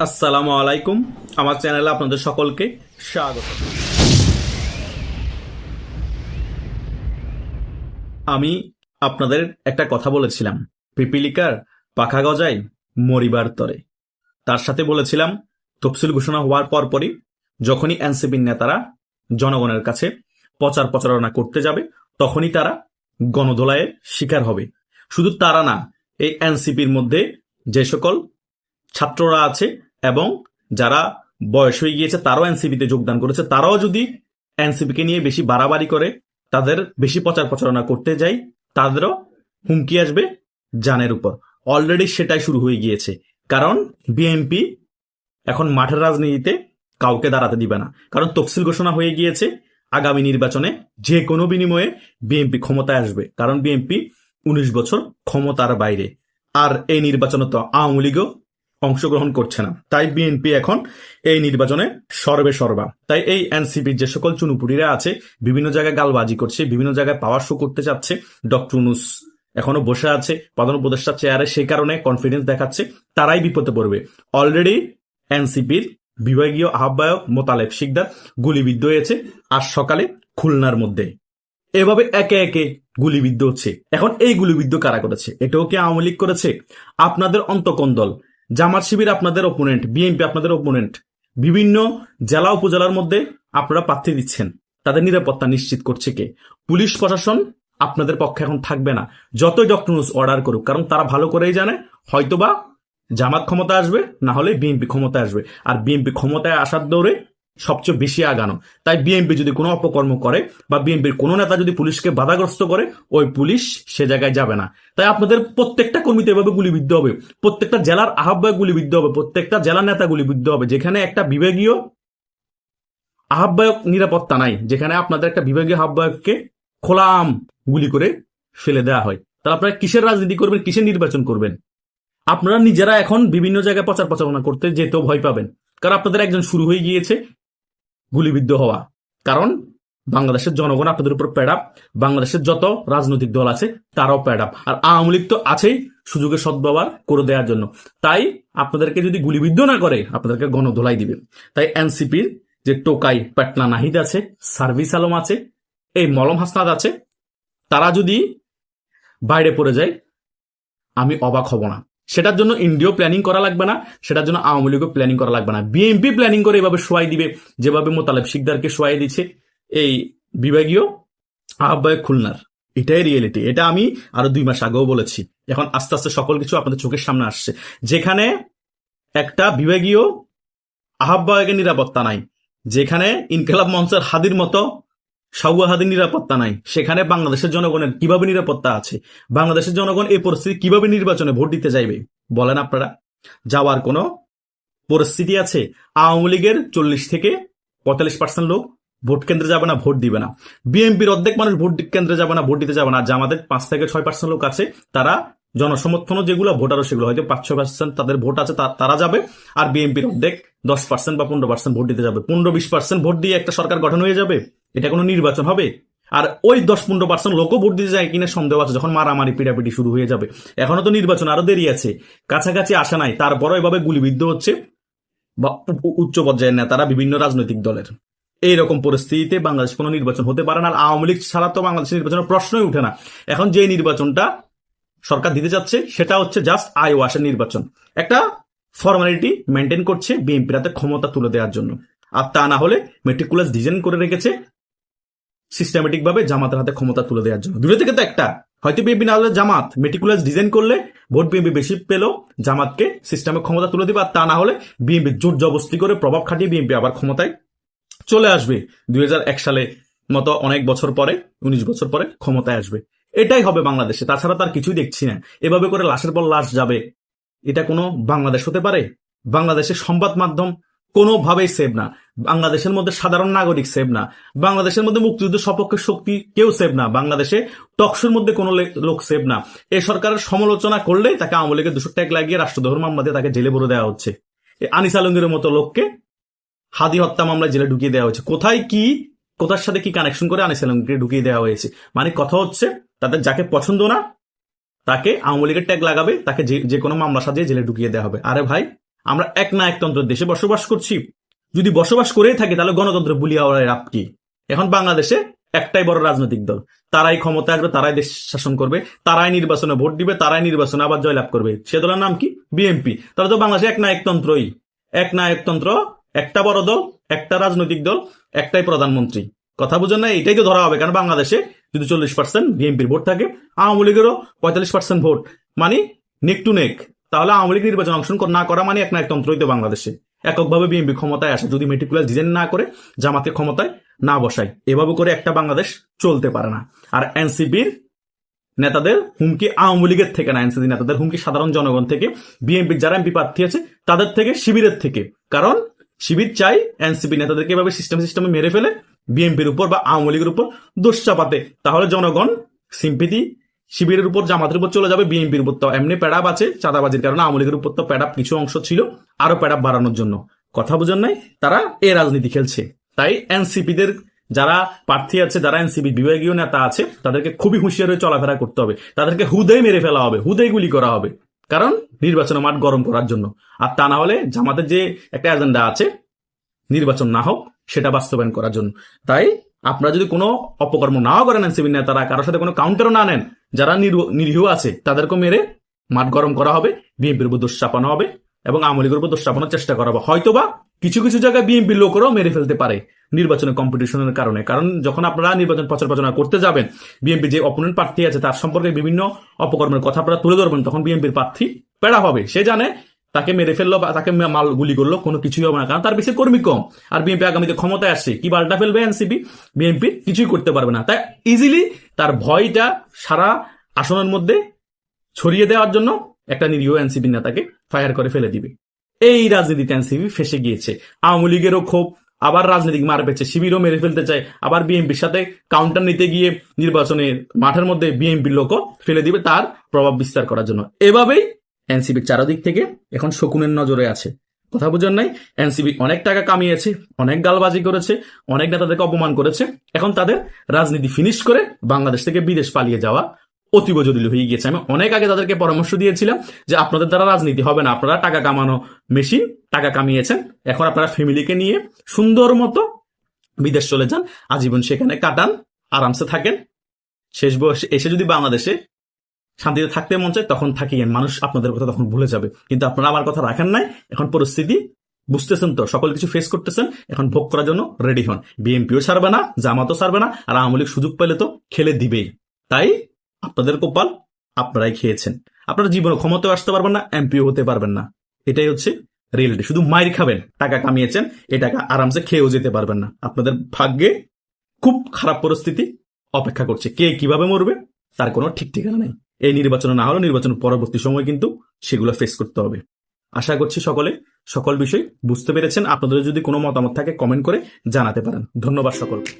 আসসালামু আলাইকুম। আমার চ্যানেলে আপনাদের সকলকে স্বাগত। আমি আপনাদের একটা কথা বলেছিলাম, পিপিলিকার পাখা গজায় মরিবার তরে। তার সাথে বলেছিলাম তফসিল ঘোষণা হওয়ার পরপরই যখনই এনসিপির নেতারা জনগণের কাছে প্রচারণা করতে যাবে তখনই তারা গণধোলাইয়ের শিকার হবে। শুধু তারা না, এই এনসিপির মধ্যে যে সকল ছাত্ররা আছে এবং যারা বয়স হয়ে গিয়েছে তারাও এনসিপিতে যোগদান করেছে, তারাও যদি এনসিপিকে নিয়ে বেশি বাড়াবাড়ি করে, তাদের বেশি প্রচারণা করতে যায়, তাদেরও হুমকি আসবে জানের উপর। অলরেডি সেটাই শুরু হয়ে গিয়েছে। কারণ বিএনপি এখন মাঠের রাজনীতিতে কাউকে দাঁড়াতে দিবে না। কারণ তফসিল ঘোষণা হয়ে গিয়েছে, আগামী নির্বাচনে যে কোনো বিনিময়ে বিএনপি ক্ষমতায় আসবে। কারণ বিএনপি 19 বছর ক্ষমতার বাইরে, আর এই নির্বাচনে তো আওয়ামী লীগও অংশগ্রহণ করছে না। তাই বিএনপি এখন এই নির্বাচনে সর্বা। তাই এই এনসিপির যে সকল চুনুপুটিরা আছে, বিভিন্ন জায়গায় গালবাজি করছে, বিভিন্ন জায়গায় পাওয়ার শো করতে চাচ্ছে। ডক্টর ইউনূস এখনো বসে আছে প্রধান উপদেষ্টা চেয়ারে, সেই কারণে কনফিডেন্স দেখাচ্ছে, তারাই বিপদে পড়বে। অলরেডি এনসিপির বিভাগীয় আহ্বায়ক মোতালেব শিকদার গুলিবিদ্ধ হয়েছে আজ সকালে খুলনার মধ্যে। এভাবে একে একে গুলিবিদ্ধ হচ্ছে। এখন এই গুলিবিদ্ধ কারা করেছে? এটাও কি আওয়ামী লীগ করেছে? আপনাদের অন্তকোন দল জামাত শিবির আপনাদের ওপোনেন্ট, বিএনপি আপনাদের ওপোনেন্ট। বিভিন্ন জেলা উপজেলার মধ্যে আপনারা প্রার্থী দিচ্ছেন, তাদের নিরাপত্তা নিশ্চিত করছে কে? পুলিশ প্রশাসন আপনাদের পক্ষে এখন থাকবে না, যতই ডক্টর ইউনূস অর্ডার করুক। কারণ তারা ভালো করেই জানে হয়তোবা জামাত ক্ষমতা আসবে, না হলে বিএনপি ক্ষমতায় আসবে। আর বিএনপি ক্ষমতায় আসার দৌড়ে সবচেয়ে বেশি আগানো। তাই বিএনপি যদি কোনো অপকর্ম করে বা বিএনপির কোনো নেতা যদি পুলিশকে বাধাগ্রস্ত করে, ওই পুলিশ সে জায়গায় যাবে না। তাই আপনাদের প্রত্যেকটা কর্মীতে এভাবে গুলিবিদ্ধ হবে, প্রত্যেকটা জেলার আহ্বায়ক গুলিবিদ্ধ হবে, প্রত্যেকটা জেলার নেতা গুলিবিদ্ধ হবে। যেখানে একটা বিভাগীয় আহ্বায়ক নিরাপত্তা নাই, যেখানে আপনাদের একটা বিভাগীয় আহ্বায়ককে খোলাম গুলি করে ফেলে দেওয়া হয়, তাহলে আপনারা কিসের রাজনীতি করবেন, কিসের নির্বাচন করবেন? আপনারা নিজেরা এখন বিভিন্ন জায়গায় প্রচারণা করতে যেতেও ভয় পাবেন। কারণ আপনাদের একজন শুরু হয়ে গিয়েছে গুলিবিদ্ধ হওয়া। কারণ বাংলাদেশের জনগণ আপনাদের উপর প্যাড আপ, বাংলাদেশের যত রাজনৈতিক দল আছে তারাও প্যাড আপ, আর আওয়ামী লীগ তো আছেই সুযোগের সদ্ব্যবহার করে দেওয়ার জন্য। তাই আপনাদেরকে যদি গুলিবিদ্ধ না করে, আপনাদেরকে গণধোলাই দিবে। তাই এনসিপির যে টোকাই পাটনা নাহিদ আছে, সার্ভিস আলম আছে, এই মলম হাসনাদ আছে, তারা যদি বাইরে পড়ে যায় আমি অবাক হব না। সেটার জন্য ইন্ডিয়াও প্ল্যানিং করা লাগবে না, সেটার জন্য আওয়ামী লীগও প্ল্যানিং করা লাগবে না। বিএনপি প্ল্যানিং করে এভাবে শোয়াই দিবে, যেভাবে মোতালেব শিকদারকে শোয়াই দিচ্ছে এই বিভাগীয় আহ্বায়ক খুলনার। এটাই রিয়েলিটি। এটা আমি আরো 2 মাস আগেও বলেছি। এখন আস্তে আস্তে সকল কিছু আপনাদের চোখের সামনে আসছে। যেখানে একটা বিভাগীয় আহ্বায়কের নিরাপত্তা নাই, যেখানে ইনকিলাব মঞ্চের হাদির মতো সাউয়া হাদির নিরাপত্তা নাই, সেখানে বাংলাদেশের জনগণের কিভাবে নিরাপত্তা আছে? বাংলাদেশের জনগণ এই পরিস্থিতি কিভাবে নির্বাচনে ভোট দিতে যাইবে বলেন আপনারা? যাওয়ার কোনো পরিস্থিতি আছে? আওয়ামী লীগের 40 থেকে 45% লোক ভোট কেন্দ্রে যাবে না, ভোট দিবে না। বিএনপির অর্ধেক মানুষ ভোট কেন্দ্রে যাবে না, ভোট দিতে যাবে না। আমাদের 5 থেকে 6% লোক আছে, তারা জনসমর্থনও যেগুলো ভোটারও সেগুলো হয়তো 5-6% তাদের ভোট আছে, তারা যাবে। আর বিএনপির অর্ধেক 10% বা 15% ভোট দিতে যাবে। 15-20% ভোট দিয়ে একটা সরকার গঠন হয়ে যাবে? এটা কোনো নির্বাচন হবে? আর ওই 10-15% লোকও ভোট দিতে যায় কিনা সন্দেহ আছে, যখন মারামারি পিটাপিটি শুরু হয়ে যাবে। এখনো তো নির্বাচন আরো দেরি আছে, কাছাকাছি আসা নাই, তারপরও এভাবে গুলিবিদ্ধ হচ্ছে বা উচ্চ পর্যায়ের নেতারা বিভিন্ন রাজনৈতিক দলের। এইরকম পরিস্থিতিতে বাংলাদেশ কোনো নির্বাচন হতে পারে না। আর আওয়ামী লীগ ছাড়া তো বাংলাদেশের নির্বাচনের প্রশ্নই উঠে না। এখন যে নির্বাচনটা সরকার দিতে যাচ্ছে সেটা হচ্ছে জাস্ট আই ওয়াশের নির্বাচন, একটা ফর্মালিটি মেনটেন করছে বিএনপির হাতে ক্ষমতা তুলে দেওয়ার জন্য। আর তা না হলে মেট্রিকুলাস ডিজাইন করে রেখেছে সিস্টেমেটিক ভাবে জামাতের হাতে ক্ষমতা তুলে দেওয়ার জন্য। দুটো থেকে তো একটা, হয়তো বিএনপি না হলে জামাত মেট্রিকুলাস ডিজাইন করলে ভোট বিএনপি বেশি পেলেও জামাতকে সিস্টেমে ক্ষমতা তুলে দিবে। আর তা না হলে বিএনপি জোর জবস্তি করে প্রভাব খাটিয়ে বিএনপি আবার ক্ষমতায় চলে আসবে। 2001 সালে মতো অনেক বছর পরে, 19 বছর পরে ক্ষমতায় আসবে। এটাই হবে বাংলাদেশে, তাছাড়া তার কিছুই দেখছি না। এভাবে করে লাশের পর লাশ যাবে, এটা কোনো বাংলাদেশ হতে পারে? বাংলাদেশের সংবাদ মাধ্যম কোনোভাবেই সেভ না, বাংলাদেশের মধ্যে সাধারণ নাগরিক সেভ না, বাংলাদেশের মধ্যে মুক্তিযুদ্ধের সপক্ষে শক্তি কেউ সেভ না, বাংলাদেশে টকশোর মধ্যে কোনো লোক সেভ না। এই সরকারের সমালোচনা করলে তাকে আওয়ামী লীগের 200 ট্যাগ লাগিয়ে রাষ্ট্রদ্রোহ মামলা দিয়ে তাকে জেলে ভরে দেওয়া হচ্ছে। আনিস আলমগীরের মতো লোককে হাদি হত্যা মামলায় জেলে ঢুকিয়ে দেওয়া হয়েছে। কোথায় কি, কোথার সাথে কি কানেকশন করে আনিস আলমগীরকে ঢুকিয়ে দেওয়া হয়েছে? মানে কথা হচ্ছে তাদের যাকে পছন্দ না তাকে আওয়ামী লীগের ট্যাগ লাগাবে, তাকে যে কোনো মামলা সাজিয়ে জেলে ঢুকিয়ে দেওয়া হবে। আরে ভাই, আমরা এক না একতন্ত্রের দেশে বসবাস করছি। যদি বসবাস করেই থাকি তাহলে গণতন্ত্র বুলিয়া লাভ কি? এখন বাংলাদেশে একটাই বড় রাজনৈতিক দল, তারাই ক্ষমতা আসবে, তারাই দেশ শাসন করবে, তারাই নির্বাচনে ভোট দিবে, তারাই নির্বাচনে আবার জয়লাভ করবে। সে দলের নাম কি? বিএনপি। তাহলে তো বাংলাদেশে এক না একতন্ত্রই, এক না একতন্ত্র, একটা বড় দল, একটা রাজনৈতিক দল, একটাই প্রধানমন্ত্রী। কথা বুঝেন না? এটাই তো ধরা হবে। কারণ বাংলাদেশে যদি 40% বিএনপির ভোট থাকে, আওয়ামী লীগেরও 45% ভোট, মানে নেক টু নেক, তাহলে আওয়ামী লীগ নির্বাচন অংশগ্রহণ না করা মানে এক না একতন্ত্রই তো বাংলাদেশে। এককভাবে বিএনপি ক্ষমতায় আসে যদি মেটিকুলার ডিজাইন না করে, জামাতে ক্ষমতায় না বসায়। এভাবে করে একটা বাংলাদেশ চলতে পারে না। আর এনসিপির নেতাদের হুমকি আওয়ামী লীগের থেকে না, এনসিপি নেতাদের হুমকি সাধারণ জনগণ থেকে, বিএনপির যারা এমপি প্রার্থী আছে তাদের থেকে, শিবিরের থেকে। কারণ শিবির চাই এনসিপি নেতাদেরকে এভাবে সিস্টেমে মেরে ফেলে বিএনপির উপর বা আওয়ামী লীগের উপর দোষ চাপাতে। তাহলে জনগণ সিম্পিতি শিবিরের উপর, জামাতের উপর চলে যাবে, বিএনপির উপর তো এমনি প্যাডাপ আছে চাঁদাবাজির কারণে, আওয়ামী লীগের উপর তো প্যাডাপ কিছু অংশ ছিল, আরো প্যাডাপ বাড়ানোর জন্য। কথা বুঝেন নাই? তারা এ রাজনীতি খেলছে। তাই এনসিপিদের যারা প্রার্থী আছে, যারা এনসিপি বিভাগীয় নেতা আছে, তাদেরকে খুবই হুঁশিয়ার হয়ে চলাফেরা করতে হবে। তাদেরকে হুদেই মেরে ফেলা হবে, হুদেই গুলি করা হবে, কারণ নির্বাচনের মাঠ গরম করার জন্য। আর তা না হলে জামাতের যে একটা এজেন্ডা আছে নির্বাচন না হোক, সেটা বাস্তবায়ন করার জন্য। তাই আপনারা যদি কোনো অপকর্ম নাও করেন, এনসিপি নেতারা কারোর সাথে কোনো কাউন্টারও না নেন, যারা নিরীহ আছে তাদেরকে মেরে মাঠ গরম করা হবে, বিএনপির উপর দোষ চাপানো হবে এবং আওয়ামী লীগের উপর দোষ চাপানোর চেষ্টা করা হবে। হয়তোবা কিছু কিছু জায়গায় বিএনপির লোকেরাও মেরে ফেলতে পারে নির্বাচনের কম্পিটিশনের কারণে। কারণ যখন আপনারা নির্বাচন প্রচার করতে যাবেন, বিএনপি যে অপোনেন্ট প্রার্থী আছে তার সম্পর্কে বিভিন্ন অপকর্মের কথা আপনারা তুলে ধরবেন, তখন বিএনপির প্রার্থী পেড়া হবে। সে জানে তাকে মেরে ফেললো বা তাকে মাল গুলি করলো কোনো কিছুই হবে না, কারণ তার বেশি কর্মী কম। আর বিএনপি আগামীতে ক্ষমতায় আসছে, কি বাল্টা ফেলবে এনসিপি? বিএনপি কিছুই করতে পারবে না। তাই ইজিলি তার ভয়টা সারা আসনের মধ্যে ছড়িয়ে দেওয়ার জন্য একটা নিরীহ এনসিপি নেতাকে ফায়ার করে ফেলে দিবে। এই রাজনীতিতে এনসিপি ফেসে গিয়েছে। আওয়ামী লীগেরও ক্ষোভ, আবার রাজনৈতিক মার পেয়েছে, শিবিরও মেরে ফেলতে চায়, আবার বিএনপির সাথে কাউন্টার নিতে গিয়ে নির্বাচনের মাঠের মধ্যে বিএনপির লোকও ফেলে দিবে তার প্রভাব বিস্তার করার জন্য। এভাবেই এনসিপির চারদিক থেকে এখন শকুনের নজরে আছে। কথা বুঝেন নাই? এনসিপি অনেক টাকা কামিয়েছে, অনেক গালবাজি করেছে, অনেক নেতাদেরকে অপমান করেছে। এখন তাদের রাজনীতি ফিনিশ করে বাংলাদেশ থেকে বিদেশ পালিয়ে যাওয়া অতীব জরুরি হয়ে গিয়েছে। আমি অনেক আগে তাদেরকে পরামর্শ দিয়েছিলাম যে আপনাদের দ্বারা রাজনীতি হবে না, আপনারা টাকা কামানো মেশিন, টাকা কামিয়েছেন, এখন আপনারা ফ্যামিলিকে নিয়ে সুন্দর মতো বিদেশ চলে যান, আজীবন সেখানে কাটান, আরামসে থাকেন। শেষ বয়সে এসে যদি বাংলাদেশে শান্তিতে থাকতে মন চায় তখন থাকিয়েন, মানুষ আপনাদের কথা তখন ভুলে যাবে। কিন্তু আপনারা আমার কথা রাখেন নাই। এখন পরিস্থিতি বুঝতেছেন তো, সকল কিছু ফেস করতেছেন, এখন ভোগ করার জন্য রেডি হন। বিএনপিও ছাড়বে না, জামাতও ছাড়বে না, আর আওয়ামী লীগ সুযোগ পেলে তো খেলে দিবেই। তাই আপনাদের কপাল, আপনারাই খেয়েছেন। আপনারা জীবনে ক্ষমতাও আসতে পারবেন না, এমপিও হতে পারবেন না। এটাই হচ্ছে রিয়েলিটি। শুধু মাইর খাবেন, টাকা কামিয়েছেন, এই টাকা আরামসে খেয়েও যেতে পারবেন না। আপনাদের ভাগ্যে খুব খারাপ পরিস্থিতি অপেক্ষা করছে। কে কিভাবে মরবে তার কোনো ঠিক ঠিকানা নেই। এই নির্বাচন না হলে নির্বাচন পরবর্তী সময় কিন্তু সেগুলো ফেস করতে হবে। আশা করছি সকলে সকল বিষয় বুঝতে পেরেছেন। আপনাদের যদি কোনো মতামত থাকে কমেন্ট করে জানাতে পারেন। ধন্যবাদ সকলকে।